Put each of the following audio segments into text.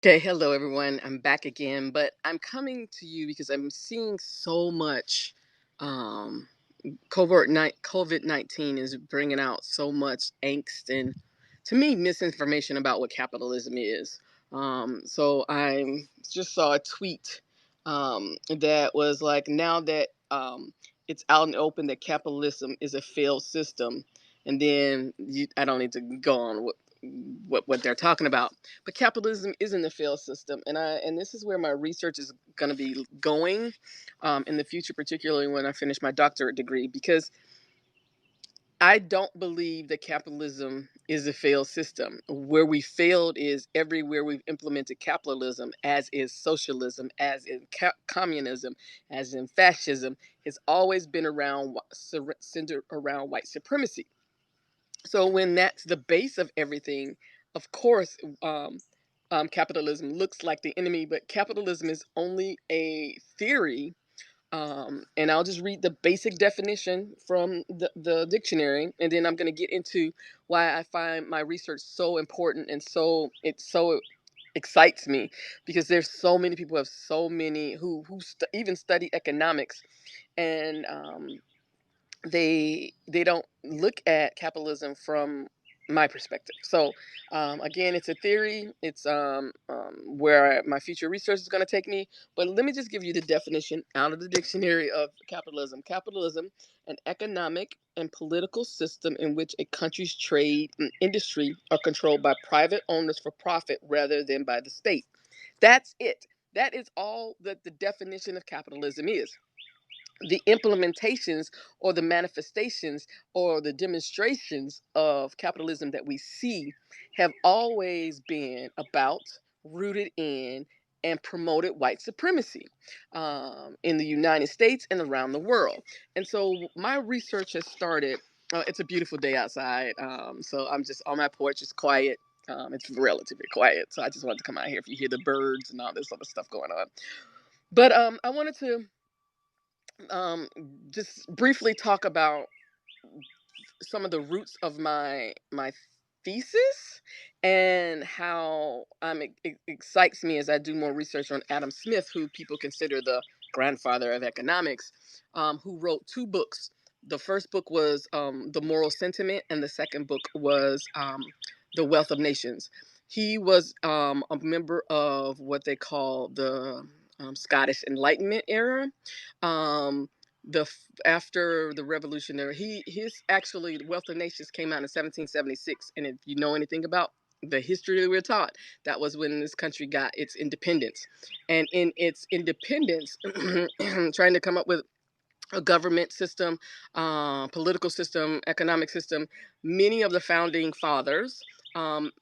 Okay, hello everyone. I'm back again, but I'm coming to you because I'm seeing so much um, COVID-19 is bringing out so much angst and, to me, misinformation about what capitalism is. So I just saw a tweet that was like, now that it's out and open that capitalism is a failed system, and then I don't need to go on what they're talking about, but capitalism isn't a failed system, and this is where my research is going to be going in the future, particularly when I finish my doctorate degree, because I don't believe that capitalism is a failed system. Where we failed is everywhere we've implemented capitalism, as is socialism, as in communism, as in fascism, has always been around centered around white supremacy. So when that's the base of everything, of course, capitalism looks like the enemy, but capitalism is only a theory. And I'll just read the basic definition from the dictionary, and then I'm going to get into why I find my research so important and so excites me, because there's so many people have so many who even study economics, and they don't look at capitalism from my perspective. So again, it's a theory. It's where my future research is going to take me. But let me just give you the definition out of the dictionary of capitalism. Capitalism, an economic and political system in which a country's trade and industry are controlled by private owners for profit rather than by the state. That's it. That is all that the definition of capitalism is. The implementations or the manifestations or the demonstrations of capitalism that we see have always been about, rooted in, and promoted white supremacy in the United States and around the world. And so my research has started. It's a beautiful day outside, so I'm just on my porch. It's quiet. It's relatively quiet, so I just wanted to come out here. If you hear the birds and all this other stuff going on, but I wanted to um, just briefly talk about some of the roots of my thesis, and how it excites me as I do more research on Adam Smith, who people consider the grandfather of economics, who wrote two books. The first book was The Moral Sentiment, and the second book was The Wealth of Nations. He was a member of what they call the Scottish Enlightenment era. Um, After the revolutionary, his actually Wealth of Nations came out in 1776, and if you know anything about the history that we're taught, that was when this country got its independence. And in its independence, trying to come up with a government system, political system, economic system, many of the founding fathers um,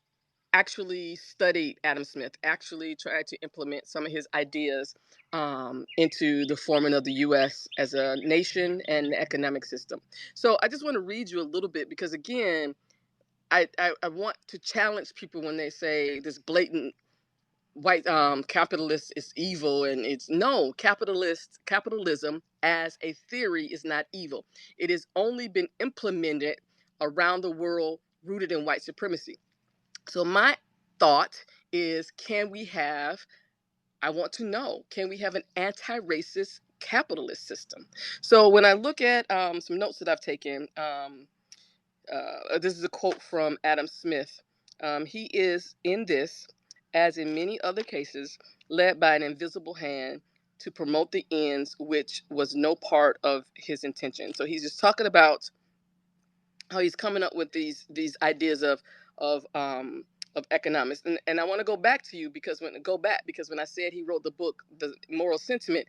actually studied Adam Smith, actually tried to implement some of his ideas into the forming of the U.S. as a nation and economic system. So I just want to read you a little bit, because, again, I want to challenge people when they say this blatant white capitalist is evil, and it's no. Capitalism as a theory is not evil. It has only been implemented around the world, rooted in white supremacy. So my thought is, I want to know, can we have an anti-racist capitalist system? So when I look at some notes that I've taken, this is a quote from Adam Smith. He is in this, as in many other cases, led by an invisible hand to promote the ends which was no part of his intention. So he's just talking about how he's coming up with these ideas of um of economics. And I want to go back to you, because when I said he wrote the book The Moral Sentiment,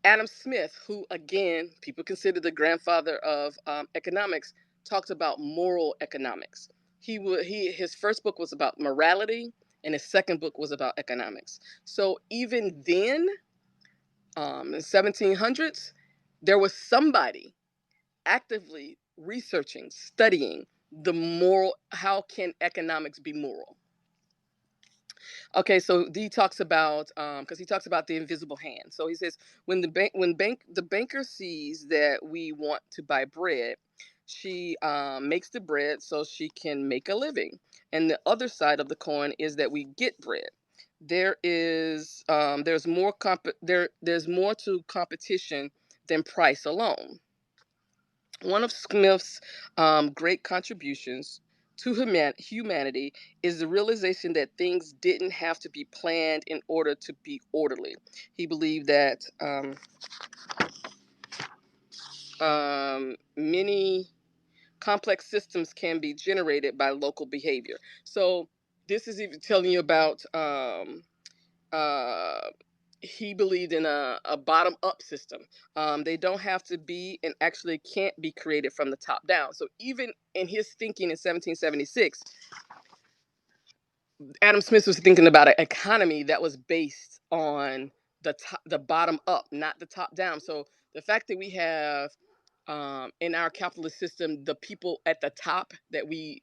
Adam Smith, who again people consider the grandfather of economics, talked about moral economics. His first book was about morality, and his second book was about economics. So even then, in 1700s, there was somebody actively researching, studying the moral. How can economics be moral? Okay, so he talks about, because he talks about the invisible hand. So he says, the banker sees that we want to buy bread, she makes the bread so she can make a living. And the other side of the coin is that we get bread. there's more to competition than price alone. One of Smith's great contributions to humanity is the realization that things didn't have to be planned in order to be orderly. He believed that many complex systems can be generated by local behavior. So this is even telling you about uh, he believed in a bottom up system. They don't have to be and actually can't be created from the top down. So even in his thinking in 1776, Adam Smith was thinking about an economy that was based on the bottom up, not the top down. So the fact that we have in our capitalist system the people at the top that we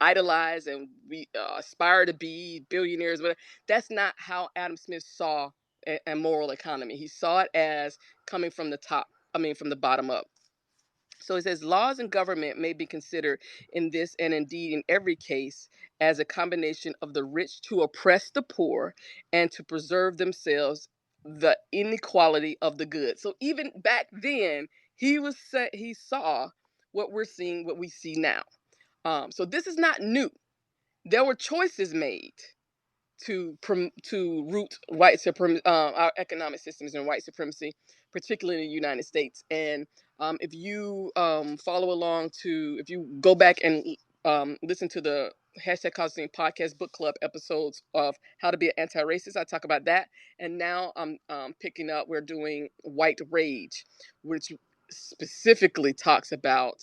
idolize and we aspire to be billionaires, whatever, that's not how Adam Smith saw a moral economy. He saw it as coming from the top. I mean, from the bottom up. So it says laws and government may be considered in this and indeed in every case as a combination of the rich to oppress the poor and to preserve themselves the inequality of the good. So even back then, he saw what we're seeing, what we see now. So this is not new. There were choices made to root white supremacy, our economic systems in white supremacy, particularly in the United States. And if you follow along if you go back and listen to the #causeascene podcast book club episodes of how to be an anti-racist, I talk about that. And now I'm picking up. We're doing White Rage, which specifically talks about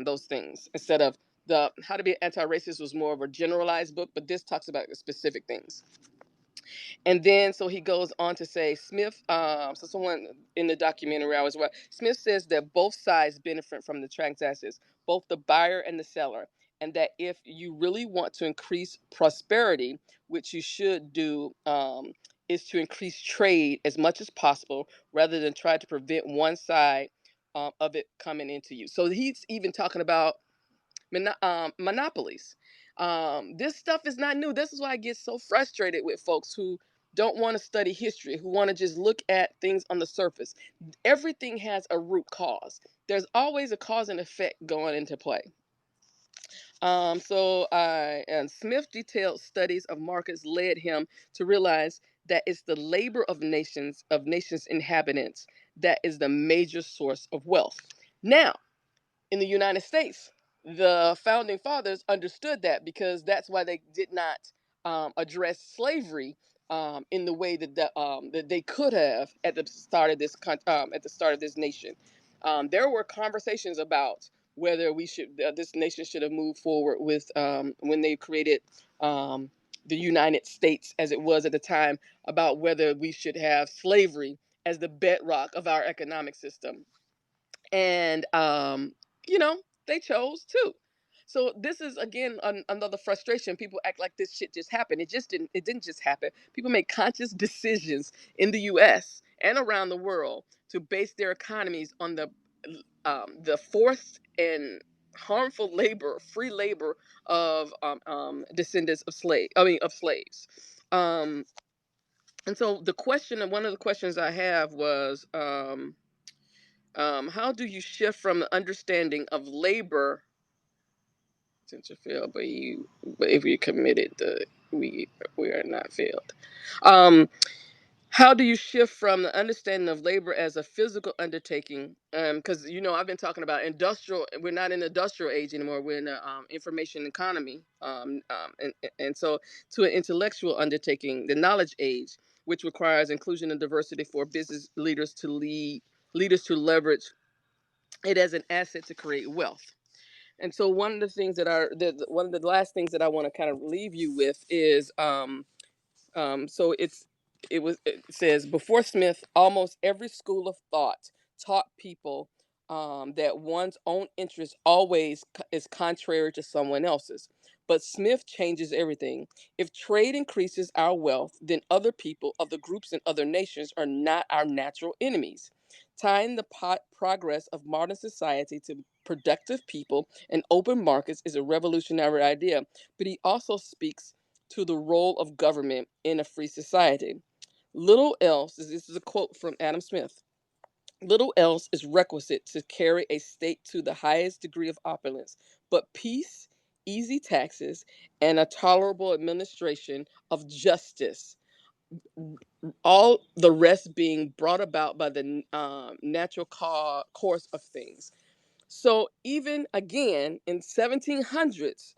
those things instead of the How to Be Anti-Racist was more of a generalized book, but this talks about the specific things. And then, so he goes on to say, Smith, so someone in the documentary I was watching, Smith says that both sides benefit from the transactions, both the buyer and the seller, and that if you really want to increase prosperity, which you should do, is to increase trade as much as possible rather than try to prevent one side of it coming into you. So he's even talking about monopolies. This stuff is not new. This is why I get so frustrated with folks who don't want to study history, who want to just look at things on the surface. Everything has a root cause. There's always a cause and effect going into play. And Smith detailed studies of markets led him to realize that it's the labor of nations inhabitants that is the major source of wealth. Now, in the United States, the founding fathers understood that because that's why they did not address slavery in the way that they could have at the start of this nation. There were conversations about whether this nation should have moved forward with when they created the United States as it was at the time, about whether we should have slavery as the bedrock of our economic system. And you know they chose to. So this is again another frustration. People act like this shit just happened. It didn't just happen. People make conscious decisions in the US and around the world to base their economies on the forced and harmful labor, free labor of descendants of slaves. um and so one of the questions I have was, how do you shift from the understanding of labor since you fail, but if you committed, we we are not failed. Um, how do you shift from the understanding of labor as a physical undertaking? Because I've been talking about industrial. We're not in the industrial age anymore. We're in the information economy. And so to an intellectual undertaking, the knowledge age, which requires inclusion and diversity for business leaders to leverage it as an asset to create wealth. And so one of the things one of the last things that I want to kind of leave you with is so it says before Smith, almost every school of thought taught people that one's own interest always is contrary to someone else's. But Smith changes everything. If trade increases our wealth, then other people, other groups, and other nations are not our natural enemies. Tying the progress of modern society to productive people and open markets is a revolutionary idea, but he also speaks to the role of government in a free society. Little else, this is a quote from Adam Smith, little else is requisite to carry a state to the highest degree of opulence, but peace, easy taxes, and a tolerable administration of justice, all the rest being brought about by the natural course of things. So even again in 1700s,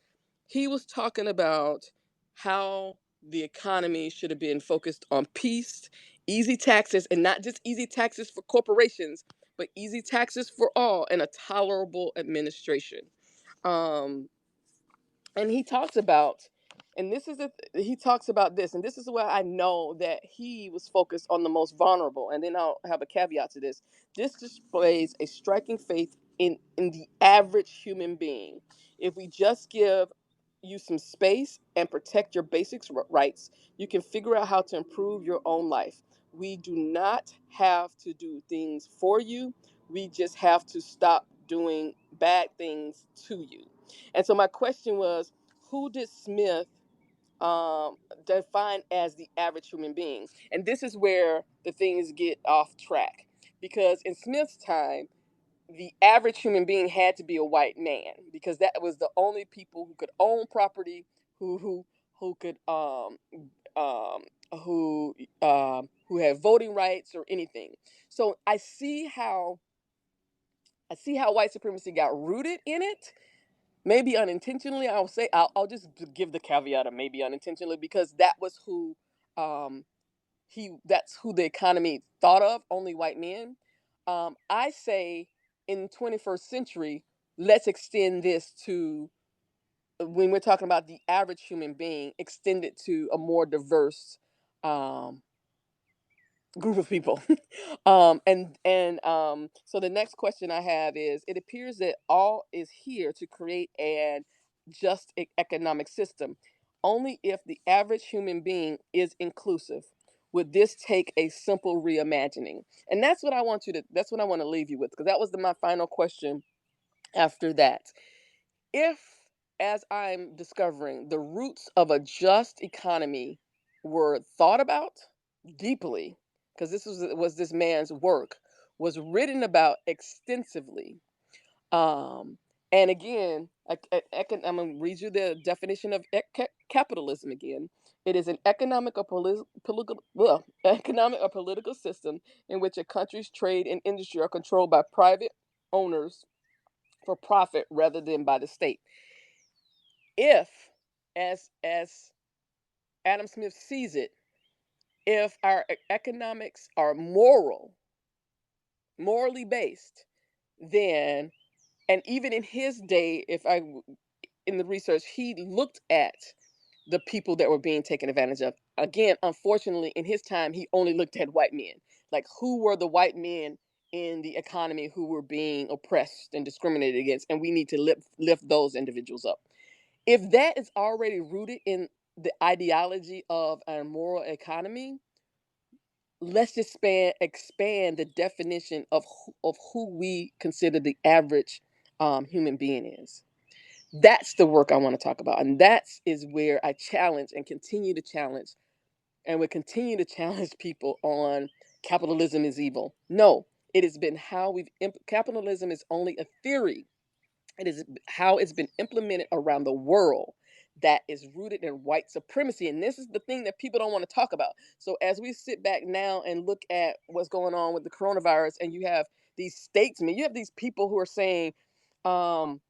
he was talking about how the economy should have been focused on peace, easy taxes, and not just easy taxes for corporations, but easy taxes for all, and a tolerable administration. Um, and he talks about, and this is he talks about this, and this is where I know that he was focused on the most vulnerable. And then I'll have a caveat to this. This displays a striking faith in the average human being. If we just give you some space and protect your basic rights, you can figure out how to improve your own life. We do not have to do things for you. We just have to stop doing bad things to you. And so my question was, who did Smith define as the average human being? And this is where the things get off track, because in Smith's time, the average human being had to be a white man, because that was the only people who could own property, who could um, who had voting rights or anything. So I see how white supremacy got rooted in it, maybe unintentionally. I'll just give the caveat of maybe unintentionally, because that was who um that's who the economy thought of, only white men. I say in 21st century, let's extend this to, when we're talking about the average human being, extend it to a more diverse um group of people. So the next question I have is, it appears that all is here to create an just economic system. Only if the average human being is inclusive would this take a simple reimagining. And that's what I want to leave you with, because that was my final question after that. If, as I'm discovering, the roots of a just economy were thought about deeply, because was this man's work, was written about extensively. Um, and again, I'm going to read you the definition of capitalism again. It is an economic or political system in which a country's trade and industry are controlled by private owners for profit rather than by the state. If, as Adam Smith sees it, if our economics are morally based, then, and even in his day, in the research, he looked at the people that were being taken advantage of. Again, unfortunately, in his time, he only looked at white men. Like, who were the white men in the economy who were being oppressed and discriminated against? And we need to lift those individuals up. If that is already rooted in the ideology of a moral economy, let's just expand the definition of who we consider the average human being is. That's the work I want to talk about, and that is where I challenge and continue to challenge, and will continue to challenge people on capitalism is evil. No, it has been how capitalism is only a theory. It is how it's been implemented around the world that is rooted in white supremacy. And this is the thing that people don't want to talk about. So as we sit back now and look at what's going on with the coronavirus, and you have these statesmen, you have these people who are saying, um,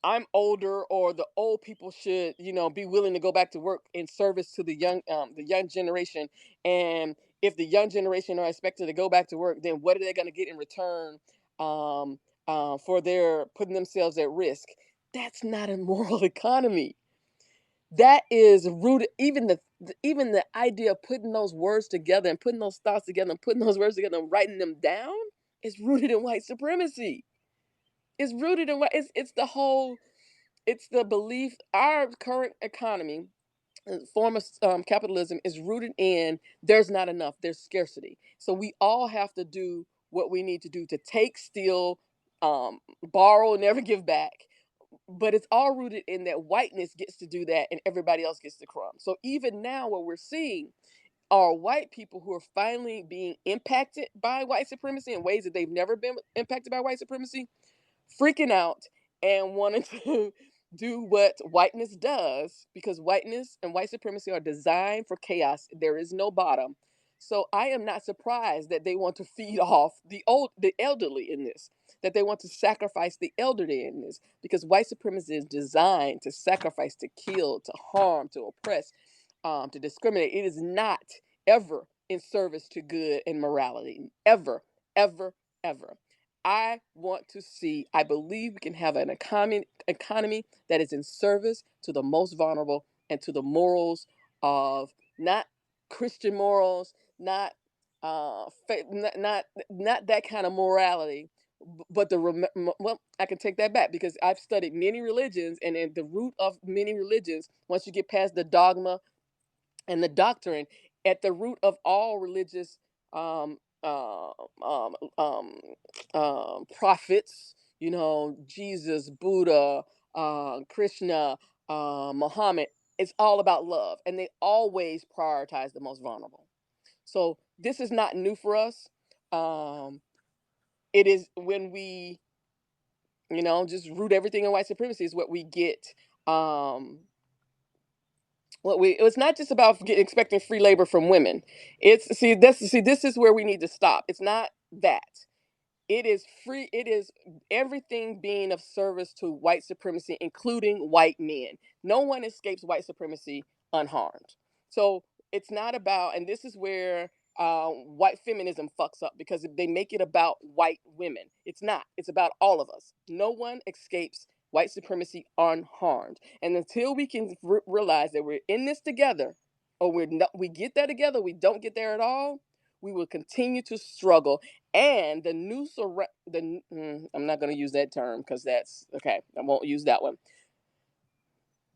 I'm older, or the old people should, be willing to go back to work in service to the young generation. And if the young generation are expected to go back to work, then what are they going to get in return um, for their putting themselves at risk? That's not a moral economy. That is rooted. Even the idea of putting those words together and putting those thoughts together and putting those words together and writing them down is rooted in white supremacy. It's rooted in what it's the belief our current economy, form of capitalism, is rooted in there's not enough, there's scarcity. So we all have to do what we need to do to take, steal, borrow, never give back. but it's all rooted in that whiteness gets to do that and everybody else gets the crumb. So even now, what we're seeing are white people who are finally being impacted by white supremacy in ways that they've never been impacted by white supremacy, freaking out and wanting to do what whiteness does, because whiteness and white supremacy are designed for chaos. There is no bottom. So I am not surprised that they want to feed off the elderly in this, that they want to sacrifice the elderly in this, because white supremacy is designed to sacrifice, to kill, to harm, to oppress, to discriminate. It is not ever in service to good and morality. Ever, ever, ever. I believe we can have an economy that is in service to the most vulnerable and to the morals of, not Christian morals, not not that kind of morality, but well, I can take that back, because I've studied many religions, and in the root of many religions, once you get past the dogma and the doctrine, at the root of all religious um, uh, um, um, prophets, Jesus, Buddha, Krishna, Muhammad, it's all about love, and they always prioritize the most vulnerable. So this is not new for us. Um, it is when we, just root everything in white supremacy is what we get. Um, it's not just about expecting free labor from women. This is where we need to stop. It's not that. It is free. It is everything being of service to white supremacy, including white men. No one escapes white supremacy unharmed. So it's not about, and this is where white feminism fucks up, because they make it about white women. It's not. It's about all of us. No one escapes white supremacy unharmed. And until we can realize that we're in this together, or we get there together, we don't get there at all, we will continue to struggle. And the noose around I'm not going to use that term, because that's okay. I won't use that one.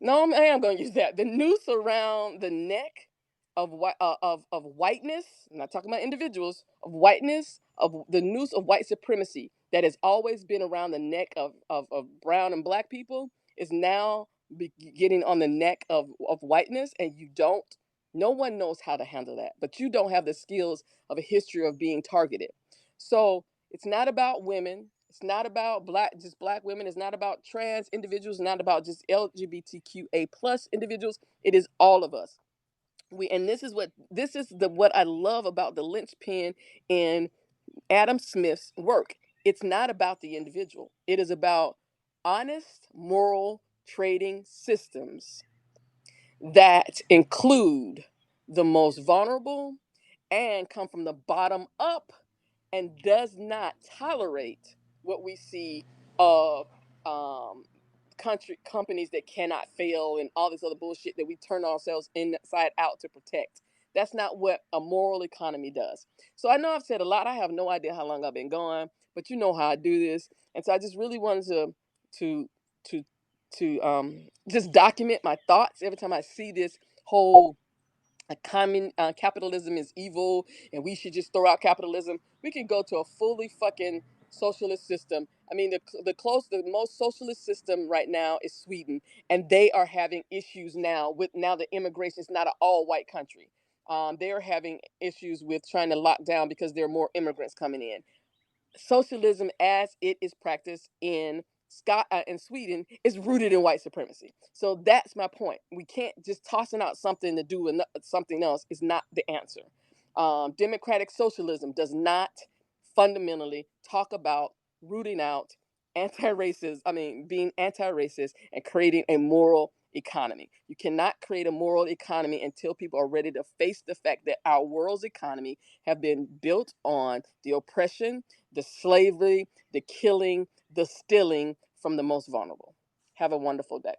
No, I am going to use that. The noose around the neck of whiteness. I'm not talking about individuals, of whiteness, of the noose of white supremacy that has always been around the neck of brown and black people, is now getting on the neck of whiteness, and you don't. No one knows how to handle that, but you don't have the skills of a history of being targeted. So it's not about women. It's not about just black women. It's not about trans individuals. Not about just LGBTQA plus individuals. It is all of us. And this is what I love about the linchpin in Adam Smith's work. It's not about the individual. It is about honest, moral trading systems that include the most vulnerable and come from the bottom up, and does not tolerate what we see of companies that cannot fail and all this other bullshit that we turn ourselves inside out to protect. That's not what a moral economy does. So I know I've said a lot. I have no idea how long I've been going, but you know how I do this, and so I just really wanted to to just document my thoughts every time I see this whole capitalism is evil and we should just throw out capitalism. We can go to a fully fucking socialist system. I mean, the most socialist system right now is Sweden, and they are having issues now with now the immigration is not an all white country. They are having issues with trying to lock down because there are more immigrants coming in. Socialism as it is practiced in Sweden is rooted in white supremacy. So that's my point. We can't just tossing out something to do something else is not the answer. Democratic socialism does not fundamentally talk about rooting out anti-racist. I mean, being anti-racist and creating a moral economy. You cannot create a moral economy until people are ready to face the fact that our world's economy have been built on the oppression, the slavery, the killing, the stealing from the most vulnerable. Have a wonderful day.